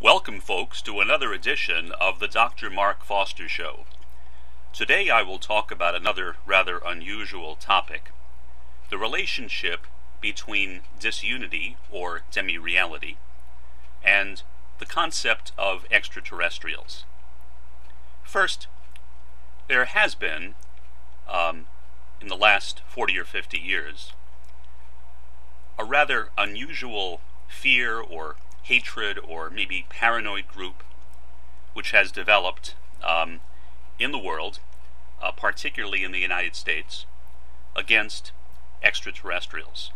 Welcome, folks, to another edition of the Dr. Mark Foster Show. Today I will talk about another rather unusual topic, the relationship between disunity, or demi-reality, and the concept of extraterrestrials. First, there has been, in the last 40 or 50 years, a rather unusual fear or hatred or maybe paranoid group which has developed in the world, particularly in the United States, against extraterrestrials.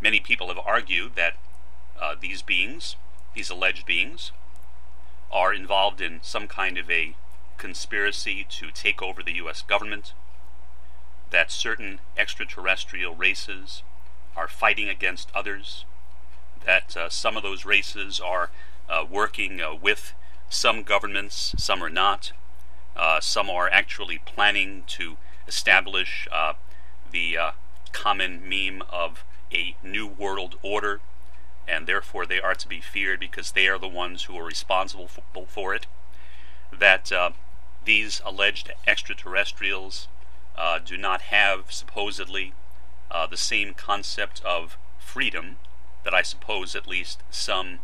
Many people have argued that these beings, these alleged beings, are involved in some kind of a conspiracy to take over the U.S. government, that certain extraterrestrial races are fighting against others, that some of those races are working with some governments, some are not. Some are actually planning to establish the common meme of a new world order, and therefore they are to be feared because they are the ones who are responsible for it. That these alleged extraterrestrials do not have, supposedly, the same concept of freedom that I suppose at least some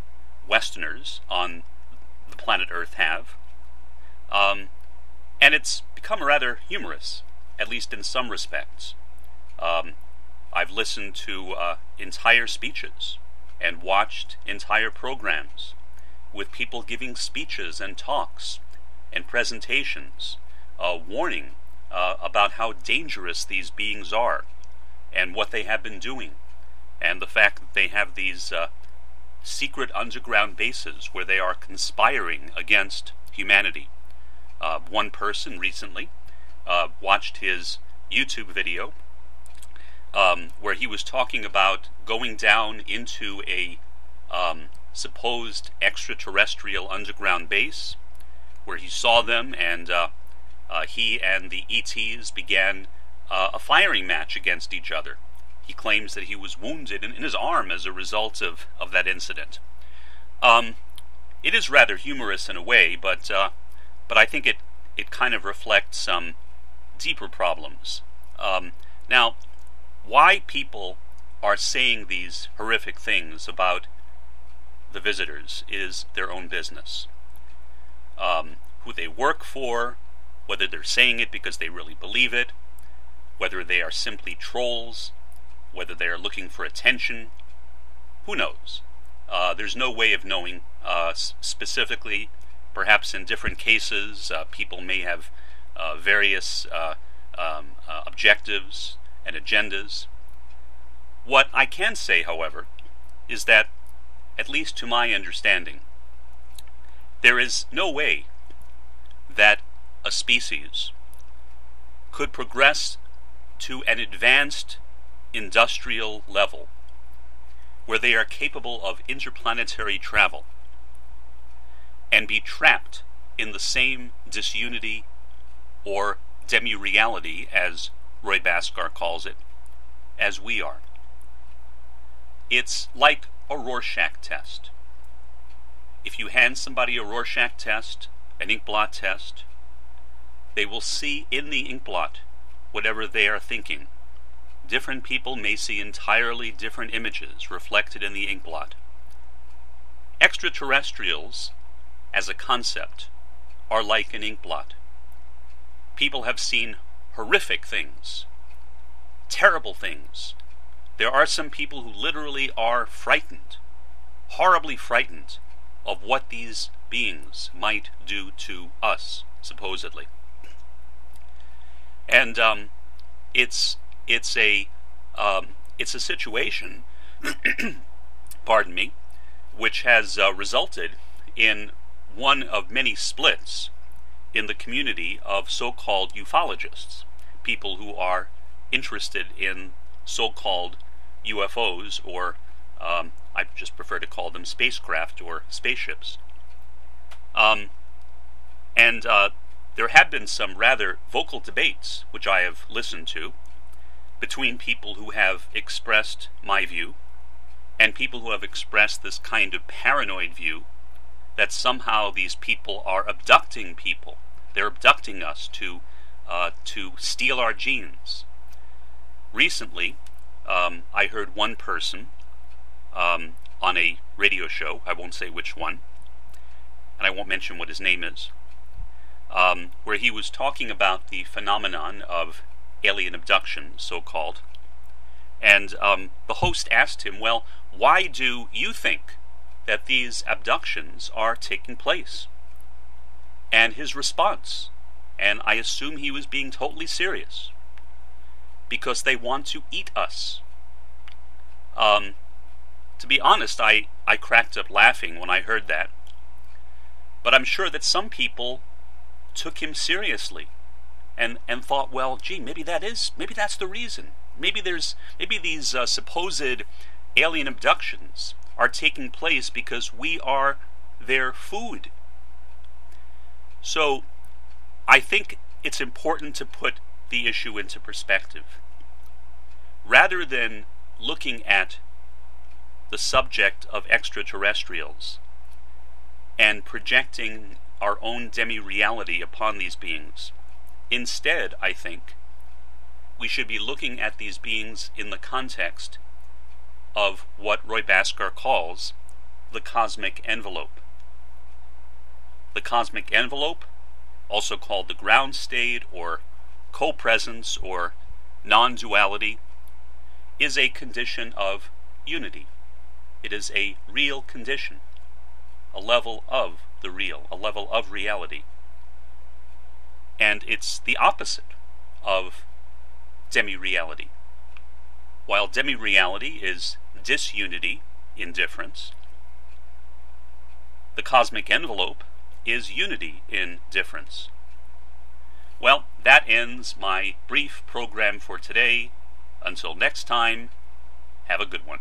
Westerners on the planet Earth have. And it's become rather humorous, at least in some respects. I've listened to entire speeches and watched entire programs with people giving speeches and talks and presentations, warning about how dangerous these beings are and what they have been doing, and the fact that they have these secret underground bases where they are conspiring against humanity. One person recently watched his YouTube video where he was talking about going down into a supposed extraterrestrial underground base where he saw them, and he and the ETs began a firing match against each other. He claims that he was wounded in his arm as a result of that incident. It is rather humorous in a way, but I think it kind of reflects some deeper problems. Now, why people are saying these horrific things about the visitors is their own business. Who they work for, whether they're saying it because they really believe it, whether they are simply trolls, whether they are looking for attention, who knows? There's no way of knowing specifically. Perhaps in different cases, people may have various objectives and agendas. What I can say, however, is that, at least to my understanding, there is no way that a species could progress to an advanced industrial level where they are capable of interplanetary travel and be trapped in the same disunity or demi-reality, as Roy Bhaskar calls it, as we are. It's like a Rorschach test. If you hand somebody a Rorschach test, an inkblot test, they will see in the inkblot whatever they are thinking. Different people may see entirely different images reflected in the inkblot. Extraterrestrials, as a concept, are like an inkblot. People have seen horrific things, terrible things. There are some people who literally are frightened, horribly frightened, of what these beings might do to us, supposedly. And it's a situation, pardon me, which has resulted in one of many splits in the community of so-called ufologists, people who are interested in so-called UFOs, or I just prefer to call them spacecraft or spaceships. There have been some rather vocal debates, which I have listened to, between people who have expressed my view and people who have expressed this kind of paranoid view that somehow these people are abducting people. They're abducting us to steal our genes. Recently, I heard one person on a radio show, I won't say which one, and I won't mention what his name is, where he was talking about the phenomenon of alien abduction, so-called, and the host asked him, well, why do you think that these abductions are taking place? And his response, and I assume he was being totally serious, because they want to eat us. To be honest, I cracked up laughing when I heard that, but I'm sure that some people took him seriously and thought, well, gee, maybe that's the reason. Maybe these supposed alien abductions are taking place because we are their food. So I think it's important to put the issue into perspective. Rather than looking at the subject of extraterrestrials and projecting our own demi-reality upon these beings, instead, I think, we should be looking at these beings in the context of what Roy Bhaskar calls the cosmic envelope. The cosmic envelope, also called the ground state or co-presence or non-duality, is a condition of unity. It is a real condition, a level of the real, a level of reality. And it's the opposite of demi-reality. While demi-reality is disunity in difference, the cosmic envelope is unity in difference. Well, that ends my brief program for today. Until next time, have a good one.